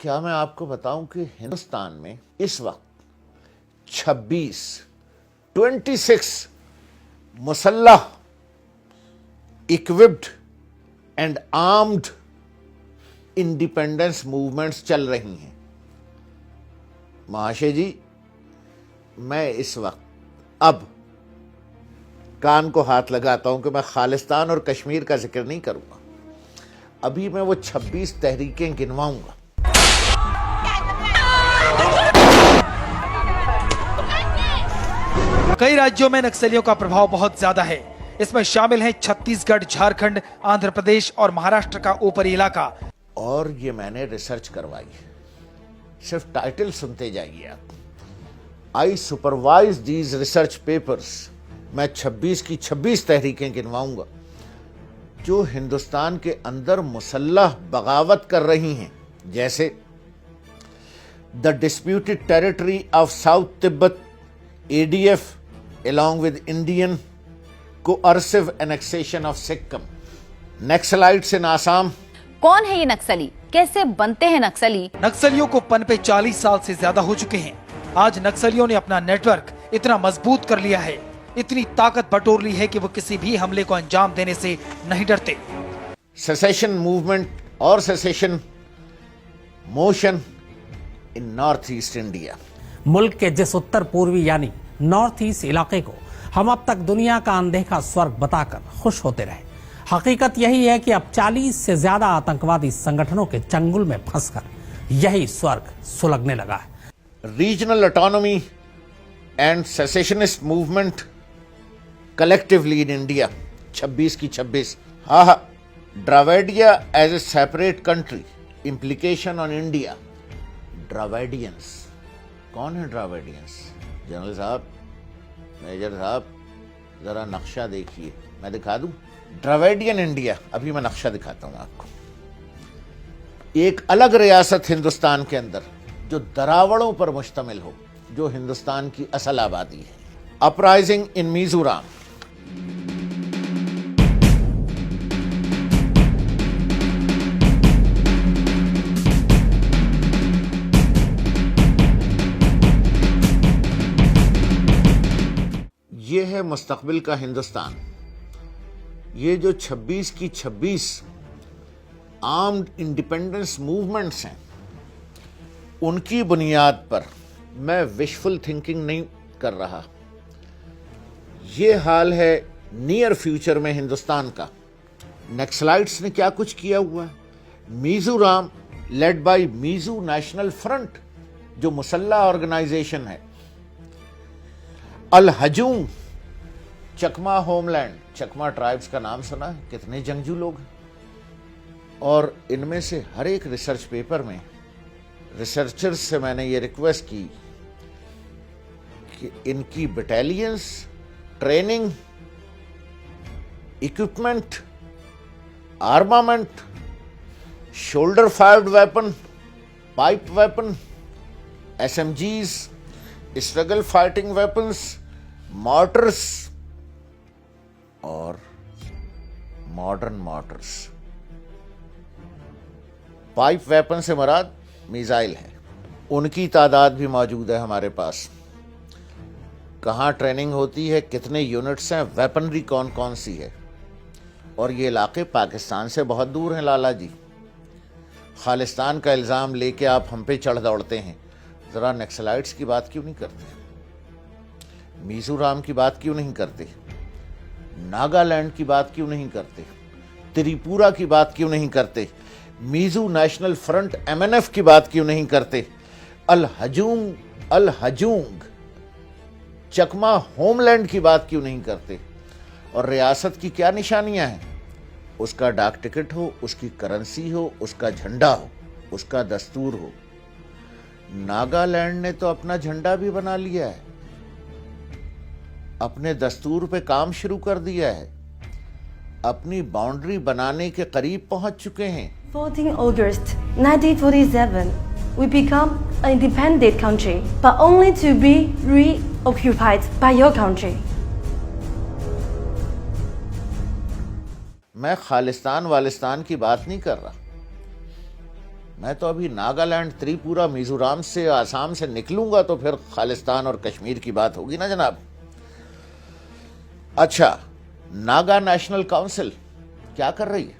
کیا میں آپ کو بتاؤں کہ ہندوستان میں اس وقت 26 مسلح occupied and armed independence movements چل رہی ہیں. مہاشے جی، میں اس وقت اب کان کو ہاتھ لگاتا ہوں کہ میں خالستان اور کشمیر کا ذکر نہیں کروں گا. ابھی میں وہ 26 تحریکیں گنواؤں گا. کئی راجیوں میں نکسلیوں کا پربھاؤ بہت زیادہ ہے. اس میں شامل ہیں چھتیس گڑھ، جھارکھنڈ، آندھرا پردیش اور مہاراشٹر کا اوپری علاقہ. اور یہ میں نے ریسرچ کروائی ہے، صرف ٹائٹل سنتے جائیے آپ. آئی سپروائز دیز ریسرچ پیپرز. میں 26 کی 26 تحریکیں گنواؤں گا جو ہندوستان کے اندر مسلح بغاوت کر رہی ہیں، جیسے the disputed territory of south Tibet ADF along with Indian coercive annexation of Sikkim. Naxalites in Assam. کون ہے یہ نکسلی؟ کیسے بنتے ہیں نکسلی؟ نکسلیوں کو پنپے 40 سال سے زیادہ ہو چکے ہیں. آج نکسلیوں نے اپنا نیٹ ورک اتنا مضبوط کر لیا ہے، اتنی طاقت بٹور لی ہے کہ وہ کسی بھی حملے کو انجام دینے سے نہیں ڈرتے. Secession movement اور secession motion in North East India. ملک کے جس اتر پوروی یعنی نارتھ ایسٹ علاقے کو ہم اب تک دنیا کا اندیکھا سورگ بتا کر خوش ہوتے رہے، حقیقت یہی ہے کہ اب 40 سے زیادہ آتنکوادی سنگٹھنوں کے چنگل میں پھنس کر یہی سورگ سلگنے لگا ہے. Regional autonomy and secessionist movement collectively in India. 26 کی 26. ہاں، Dravidia as a separate country. Implication on India. Dravidians. کون ہے ڈراویڈینس؟ جنرل صاحب، میجر صاحب، ذرا نقشہ دیکھیے. میں دکھا دوں ڈراویڈین انڈیا. ابھی میں نقشہ دکھاتا ہوں آپ کو. ایک الگ ریاست ہندوستان کے اندر جو دراوڑوں پر مشتمل ہو، جو ہندوستان کی اصل آبادی ہے. اپرائزنگ ان میزورام. یہ ہے مستقبل کا ہندوستان. یہ جو 26 کی 26 آرمڈ انڈیپینڈنس موومنٹس ہیں، ان کی بنیاد پر میں وشفل تھنکنگ نہیں کر رہا. یہ حال ہے نیئر فیوچر میں ہندوستان کا. نیکسلائٹس نے کیا کچھ کیا ہوا ہے. Mizoram led by Mizo national front جو مسلح آرگنائزیشن ہے. الہجوم Chakma homeland. Chakma tribes کا نام سنا ہے؟ کتنے جنگجو لوگ ہیں. اور ان میں سے ہر ایک ریسرچ پیپر میں ریسرچرز سے میں نے یہ ریکویسٹ کی کہ ان کی battalions, training, equipment, armament, shoulder fired weapon, pipe weapon, SMGs، struggle fighting weapons, mortars اور ماڈرن مارٹرز. پائپ ویپن سے مراد میزائل ہے. ان کی تعداد بھی موجود ہے ہمارے پاس. کہاں ٹریننگ ہوتی ہے، کتنے یونٹس ہیں، ویپنری کون کون سی ہے. اور یہ علاقے پاکستان سے بہت دور ہیں لالا جی. خالستان کا الزام لے کے آپ ہم پہ چڑھ دوڑتے ہیں. ذرا نیکسلائٹس کی بات کیوں نہیں کرتے؟ میزورام کی بات کیوں نہیں کرتے؟ ناگالینڈ کی بات کیوں نہیں کرتے؟ تریپورا کی بات کیوں نہیں کرتے؟ میزو نیشنل فرنٹ MNF کی بات کیوں نہیں کرتے؟ الہجونگ چکما ہوم لینڈ کی بات کیوں نہیں کرتے؟ اور ریاست کی کیا نشانیاں ہیں؟ اس کا ڈاک ٹکٹ ہو، اس کی کرنسی ہو، اس کا جھنڈا ہو، اس کا دستور ہو. ناگالینڈ نے تو اپنا جھنڈا بھی بنا لیا ہے، اپنے دستور پہ کام شروع کر دیا ہے، اپنی باؤنڈری بنانے کے قریب پہنچ چکے ہیں. 14 August 1947, we become an independent country, but only to be reoccupied by your country. میں خالستان والستان کی بات نہیں کر رہا. میں تو ابھی ناگالینڈ، تریپورا، میزورام سے، آسام سے نکلوں گا تو پھر خالستان اور کشمیر کی بات ہوگی نا جناب. اچھا، ناگا نیشنل کونسل کیا کر رہی ہے؟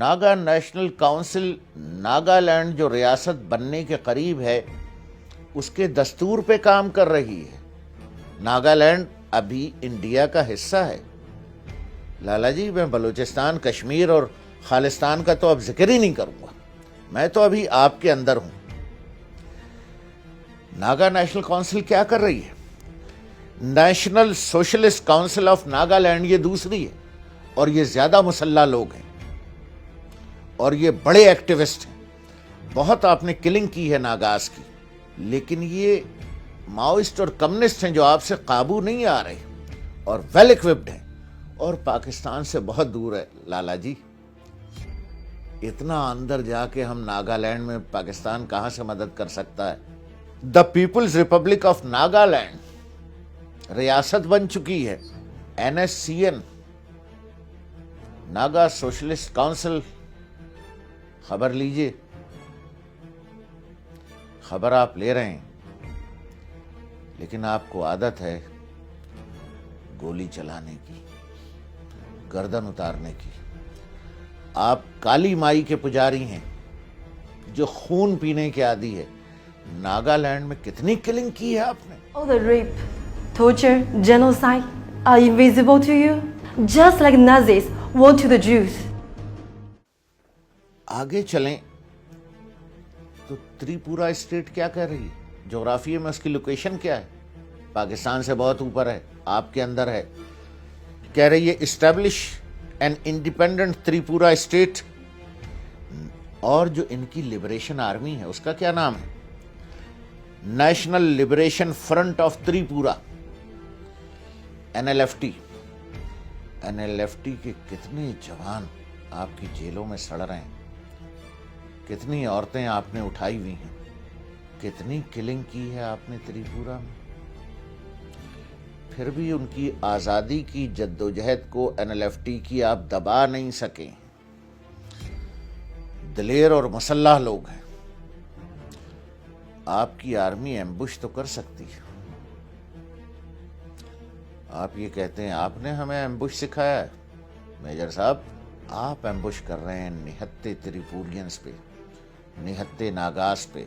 ناگا نیشنل کونسل ناگالینڈ جو ریاست بننے کے قریب ہے اس کے دستور پہ کام کر رہی ہے. ناگالینڈ ابھی انڈیا کا حصہ ہے. لالا جی، میں بلوچستان، کشمیر اور خالستان کا تو اب ذکر ہی نہیں کروں گا، میں تو ابھی آپ کے اندر ہوں. ناگا نیشنل کونسل کیا کر رہی ہے؟ National socialist council of Nagaland یہ دوسری ہے، اور یہ زیادہ مسلح لوگ ہیں اور یہ بڑے ایکٹیوسٹ ہیں. بہت آپ نے کلنگ کی ہے ناگاز کی، لیکن یہ ماؤسٹ اور کمیونسٹ ہیں جو آپ سے قابو نہیں آ رہے اور ویل اکوپڈ ہیں اور پاکستان سے بہت دور ہے. لالا جی، اتنا اندر جا کے ہم ناگالینڈ میں پاکستان کہاں سے مدد کر سکتا ہے؟ دا پیپلز ریپبلک آف ناگالینڈ ریاست بن چکی ہے. NSCN، Naga socialist council. خبر لیجئے، خبر آپ لے رہے ہیں، لیکن آپ کو عادت ہے گولی چلانے کی، گردن اتارنے کی. آپ کالی مائی کے پجاری ہیں جو خون پینے کے عادی ہے. ناگالینڈ میں کتنی کلنگ کی ہے آپ نے؟ All the rape, torture, genocide are invisible to you, just like Nazis were to the Jews. آگے چلیں تو تریپورا اسٹیٹ کیا کہہ رہی ہے؟ جغرافیے میں اس کی لوکیشن کیا ہے؟ پاکستان سے بہت اوپر ہے، آپ کے اندر ہے. کہہ رہی ہے establish an independent Tripura state. اور جو ان کی لبریشن آرمی ہے اس کا کیا نام ہے؟ National liberation front of Tripura, NLFT. NLFT کے کتنے جوان آپ کی جیلوں میں سڑ رہے ہیں، کتنی عورتیں آپ نے اٹھائی ہوئی ہیں، کتنی کلنگ کی ہے آپ نے تریپورا میں. پھر بھی ان کی آزادی کی جدوجہد کو NLFT کی آپ دبا نہیں سکیں. دلیر اور مسلح لوگ ہیں. آپ کی آرمی ایمبوش تو کر سکتی ہے. آپ یہ کہتے ہیں آپ نے ہمیں ایمبوش سکھایا ہے. میجر صاحب، آپ ایمبوش کر رہے ہیں نہتے تریپورینز پہ، نہتے ناگاز پہ،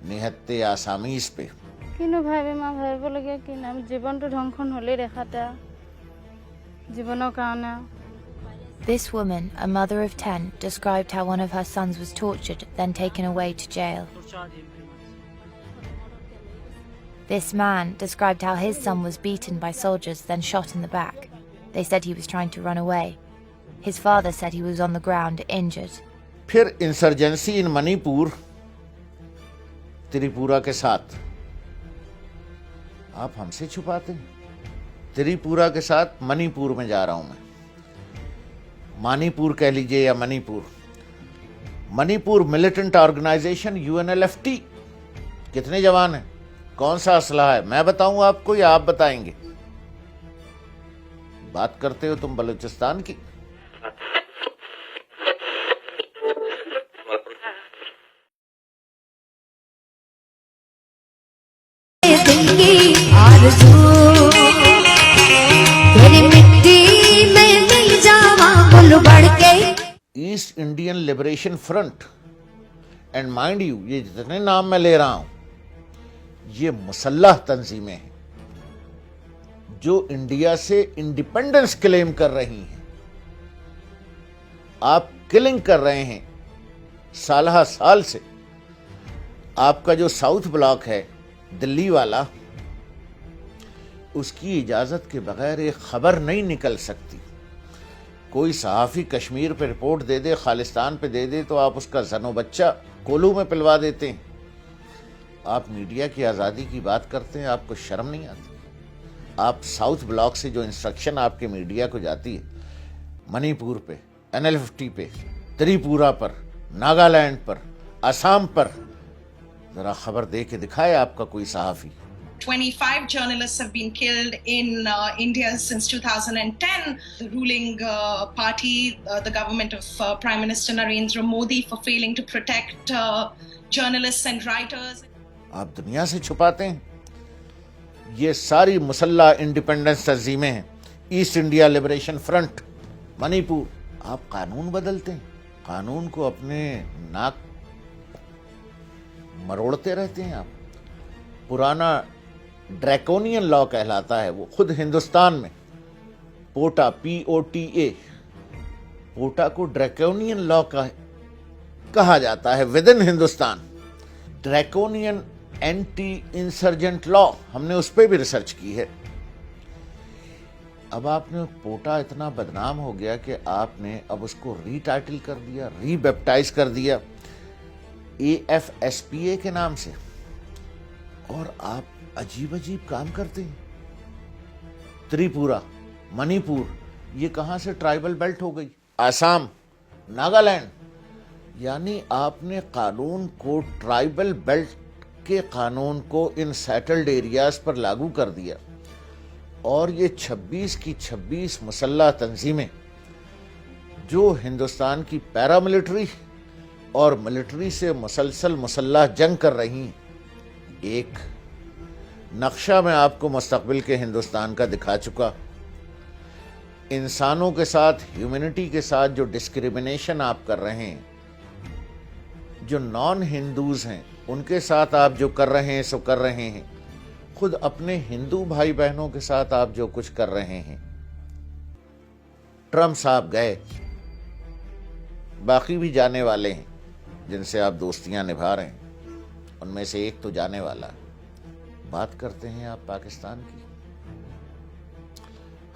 نہتے آسامیز پہ. কিনো ভাবে মা ভাবিবলগীয়া কি নাম, জীৱনটো ধ্বংস হ'লেই দেখাতে জীৱনৰ কাৰণে. This woman, a mother of 10, described how one of her sons was tortured, then taken away to jail. This man described how his son was beaten by soldiers, then shot in the back. They said he was trying to run away. His father said he was on the ground, injured. پھر insurgency ان منی پور، تریپورا کے ساتھ. آپ ہم سے چھپاتے ہیں. تریپورا کے ساتھ منی پور میں جا رہا ہوں میں. مانی پور کہہ لیجئے یا منی پور. منی پور ملیٹنٹ آرگنائزیشن UNLFT. کتنے جوان ہیں؟ کون سا اسلحہ ہے؟ میں بتاؤں آپ کو یا آپ بتائیں گے؟ بات کرتے ہو تم بلوچستان کی. East Indian liberation front. And mind you, یہ جتنے نام میں لے رہا ہوں یہ مسلح تنظیمیں ہیں جو انڈیا سے انڈیپینڈنس کلیم کر رہی ہیں. آپ کلنگ کر رہے ہیں سالہ سال سے. آپ کا جو ساؤتھ بلاک ہے دلی والا، اس کی اجازت کے بغیر ایک خبر نہیں نکل سکتی. کوئی صحافی کشمیر پہ رپورٹ دے دے، خالستان پہ دے دے تو آپ اس کا زن و بچہ کولو میں پلوا دیتے ہیں. آپ میڈیا کی آزادی کی بات کرتے ہیں، آپ کو شرم نہیں آتی؟ آپ ساؤتھ بلاک سے جو انسٹرکشن آپ کے میڈیا کو جاتی ہے، منی پور پہ، NL-50 پہ، تریپورہ پر، ناگالینڈ پر، آسام پر، ذرا خبر دے کے دکھائے آپ کا کوئی صحافی۔ 25 journalists have been killed in India since 2010. The ruling party, the government of Prime Minister Narendra Modi, for failing to protect journalists and writers. آپ دنیا سے چھپاتے ہیں۔ یہ ساری مسلح انڈیپینڈنس تنظیمیں ہیں، ایسٹ انڈیا لبریشن فرنٹ، منی پور۔ آپ قانون بدلتے ہیں، قانون کو اپنے ناک مروڑتے رہتے ہیں آپ۔ پرانا ڈریکونین لا کہلاتا ہے، وہ خود ہندوستان میں پوٹا POTA، پوٹا کو ڈریکونین لا کہا جاتا ہے within Hindustan. Draconian anti insurgent law, ہم نے اس پہ بھی ریسرچ کی ہے۔ اب آپ نے پوٹا اتنا بدنام ہو گیا کہ آپ نے اب اس کو ری ٹائٹل کر دیا، ری بیپٹائز کر دیا AFSPA کے نام سے، اور آپ عجیب عجیب کام کرتے ہیں۔ تریپورہ، منی پور، یہ کہاں سے ٹرائبل بیلٹ ہو گئی؟ آسام، ناگالینڈ، یعنی آپ نے قانون کو، ٹرائبل بیلٹ کے قانون کو ان سیٹلڈ ایریاز پر لاگو کر دیا، اور یہ 26 کی 26 مسلح تنظیمیں جو ہندوستان کی پیراملٹری اور ملٹری سے مسلسل مسلح جنگ کر رہی ہیں۔ ایک نقشہ میں آپ کو مستقبل کے ہندوستان کا دکھا چکا۔ انسانوں کے ساتھ، ہیومینٹی کے ساتھ جو ڈسکریمنیشن آپ کر رہے ہیں، جو نان ہندوز ہیں ان کے ساتھ آپ جو کر رہے ہیں سو کر رہے ہیں، خود اپنے ہندو بھائی بہنوں کے ساتھ آپ جو کچھ کر رہے ہیں۔ ٹرمپ صاحب گئے، باقی بھی جانے والے ہیں جن سے آپ دوستیاں نبھا رہے ہیں، ان میں سے ایک تو جانے والا ہے۔ بات کرتے ہیں آپ پاکستان کی۔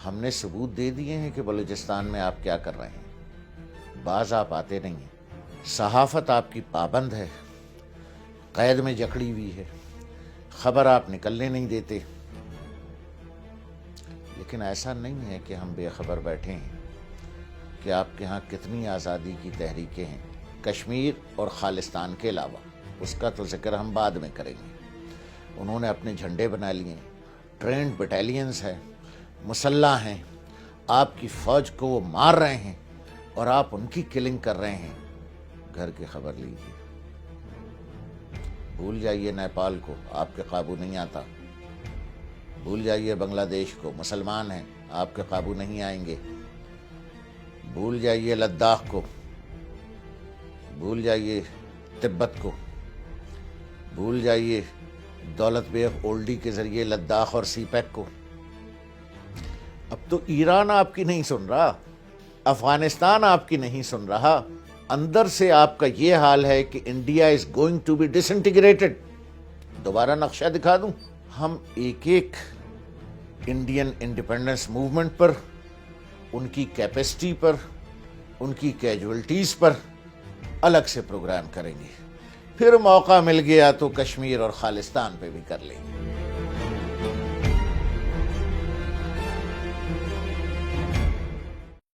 ہم نے ثبوت دے دیے ہیں کہ بلوچستان میں آپ کیا کر رہے ہیں، باز آپ آتے نہیں ہیں، صحافت آپ کی پابند ہے، قید میں جکڑی ہوئی ہے، خبر آپ نکلنے نہیں دیتے۔ لیکن ایسا نہیں ہے کہ ہم بے خبر بیٹھے ہیں کہ آپ کے ہاں کتنی آزادی کی تحریکیں ہیں، کشمیر اور خالستان کے علاوہ، اس کا تو ذکر ہم بعد میں کریں گے۔ انہوں نے اپنے جھنڈے بنا لیے، ٹرینڈ بٹالینز ہیں، مسلح ہیں، آپ کی فوج کو وہ مار رہے ہیں اور آپ ان کی کلنگ کر رہے ہیں۔ گھر کی خبر لیجیے، بھول جائیے نیپال کو، آپ کے قابو نہیں آتا، بھول جائیے بنگلہ دیش کو، مسلمان ہیں، آپ کے قابو نہیں آئیں گے، بھول جائیے لداخ کو، بھول جائیے تبت کو، بھول جائیے دولت بیگ اولڈی کے ذریعے لداخ اور سی پیک کو۔ اب تو ایران آپ کی نہیں سن رہا، افغانستان آپ کی نہیں سن رہا، اندر سے آپ کا یہ حال ہے کہ India is going to be disintegrated. دوبارہ نقشہ دکھا دوں، ہم ایک ایک انڈین انڈیپینڈنس موومنٹ پر، ان کی کیپیسٹی پر، ان کی کیجولٹیز پر الگ سے پروگرام کریں گے، پھر موقع مل گیا تو کشمیر اور خالستان پہ بھی کر لیں گے۔